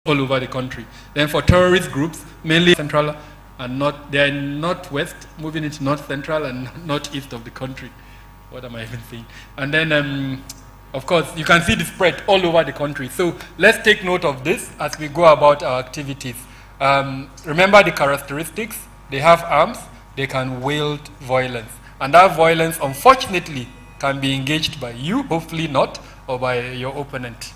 all over the country. Then for terrorist groups, mainly central and they are northwest, moving into north central and northeast of the country. What am I even saying? And then, of course, you can see the spread all over the country. So let's take note of this as we go about our activities. Remember the characteristics. They have arms. They can wield violence. And that violence, unfortunately, can be engaged by you, hopefully not, or by your opponent.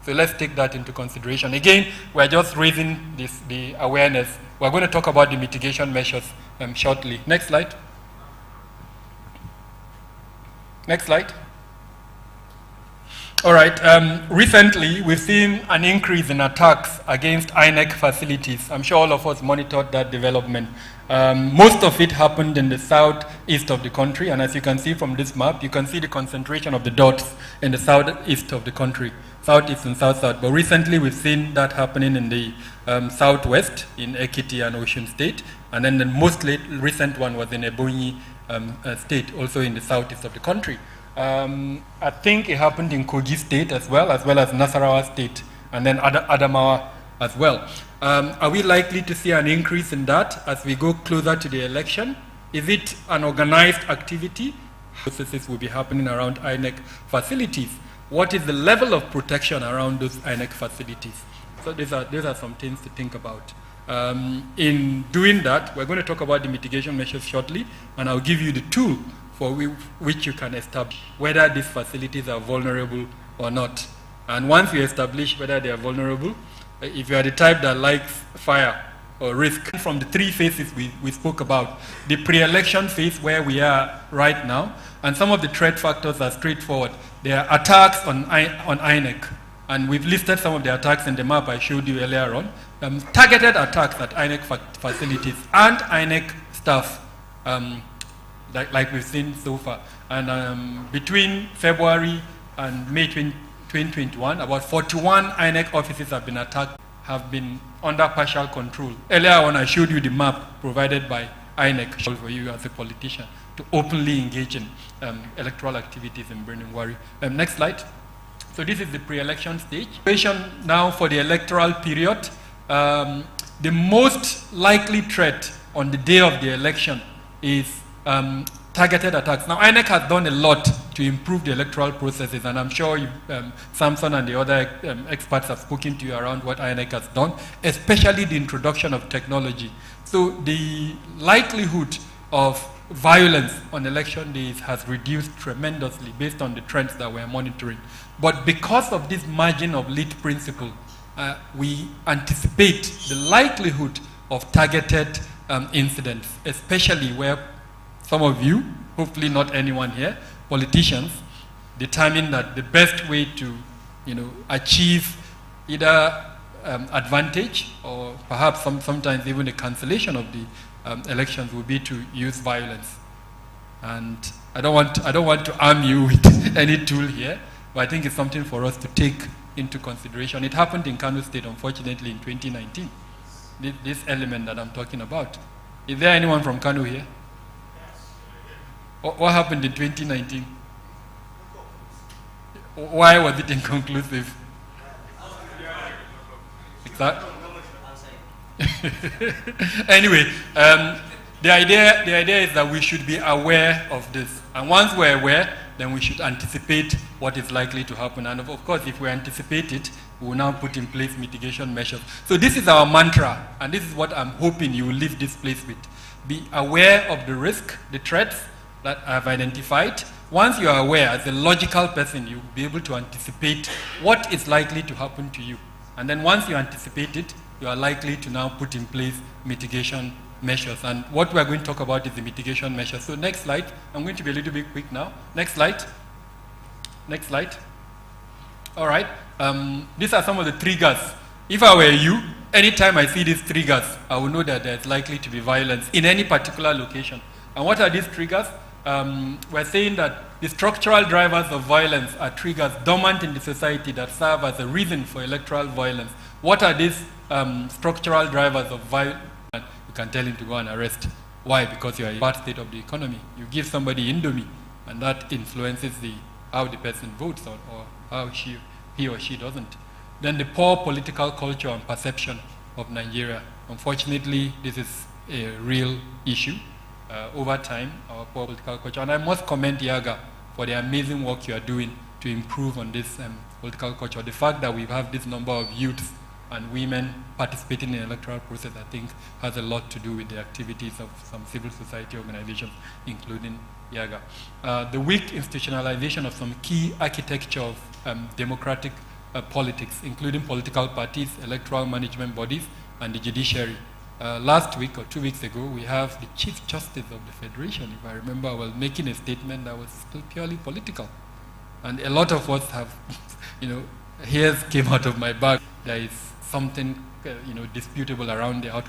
So let's take that into consideration. Again, we're just raising the awareness. We're going to talk about the mitigation measures shortly. Next slide. Next slide. All right. Recently, we've seen an increase in attacks against INEC facilities. I'm sure all of us monitored that development. Most of it happened in the southeast of the country, and as you can see from this map, you can see the concentration of the dots in the southeast of the country, southeast and south-south. But recently, we've seen that happening in the southwest, in Ekiti and Osun State, and then the most recent one was in Ebonyi State, also in the southeast of the country. I think it happened in Kogi State as well as Nasarawa State, and then Adamawa as well. Are we likely to see an increase in that as we go closer to the election? Is it an organized activity? Processes will be happening around INEC facilities. What is the level of protection around those INEC facilities? So these are some things to think about. In doing that, we're going to talk about the mitigation measures shortly, and I'll give you the tool for which you can establish whether these facilities are vulnerable or not. And once you establish whether they are vulnerable, if you are the type that likes fire or risk, from the three phases we spoke about, the pre-election phase where we are right now, and some of the threat factors are straightforward. There are attacks on INEC, and we've listed some of the attacks in the map I showed you earlier on. Targeted attacks at INEC facilities and INEC staff, like we've seen so far. And between February and May 2021, about 41 INEC offices have been attacked, have been under partial control. Earlier on, I showed you the map provided by INEC for you as a politician to openly engage in electoral activities in Birnin Wari. Next slide. So this is the pre-election stage. Now for the electoral period, the most likely threat on the day of the election is targeted attacks. Now, INEC has done a lot to improve the electoral processes, and I'm sure Samson and the other experts have spoken to you around what INEC has done, especially the introduction of technology. So the likelihood of violence on election days has reduced tremendously based on the trends that we're monitoring. But because of this margin of lead principle, we anticipate the likelihood of targeted incidents, especially where some of you, hopefully not anyone here, politicians, determine that the best way to achieve either advantage or perhaps sometimes even the cancellation of the elections will be to use violence. And I don't want to arm you with any tool here, but I think it's something for us to take into consideration. It happened in Kano State, unfortunately, in 2019. This element that I'm talking about. Is there anyone from Kano here? What happened in 2019? Why was it inconclusive? Exactly. Anyway, the idea is that we should be aware of this. And once we're aware, then we should anticipate what is likely to happen. And of course, if we anticipate it, we will now put in place mitigation measures. So this is our mantra, and this is what I'm hoping you will leave this place with. Be aware of the risk, the threats that I've identified. Once you are aware, as a logical person, you'll be able to anticipate what is likely to happen to you. And then once you anticipate it, you are likely to now put in place mitigation measures. And what we're going to talk about is the mitigation measures. So next slide. I'm going to be a little bit quick now. Next slide. Next slide. All right. These are some of the triggers. If I were you, anytime I see these triggers, I will know that there's likely to be violence in any particular location. And what are these triggers? We're saying that the structural drivers of violence are triggers dormant in the society that serve as a reason for electoral violence. What are these structural drivers of violence? You can tell him to go and arrest. Why? Because you are in a bad state of the economy. You give somebody Indomie, and that influences how the person votes or how he or she doesn't. Then the poor political culture and perception of Nigeria. Unfortunately, this is a real issue over time, our poor political culture. And I must commend Yaga for the amazing work you are doing to improve on this political culture. The fact that we have this number of youths and women participating in the electoral process, I think, has a lot to do with the activities of some civil society organizations, including Yaga. The weak institutionalization of some key architecture of democratic politics, including political parties, electoral management bodies, and the judiciary. Last week or 2 weeks ago, we have the Chief Justice of the Federation, if I remember well, making a statement that was still purely political. And a lot of us have, hairs came out of my back. There is something, disputable around the outcome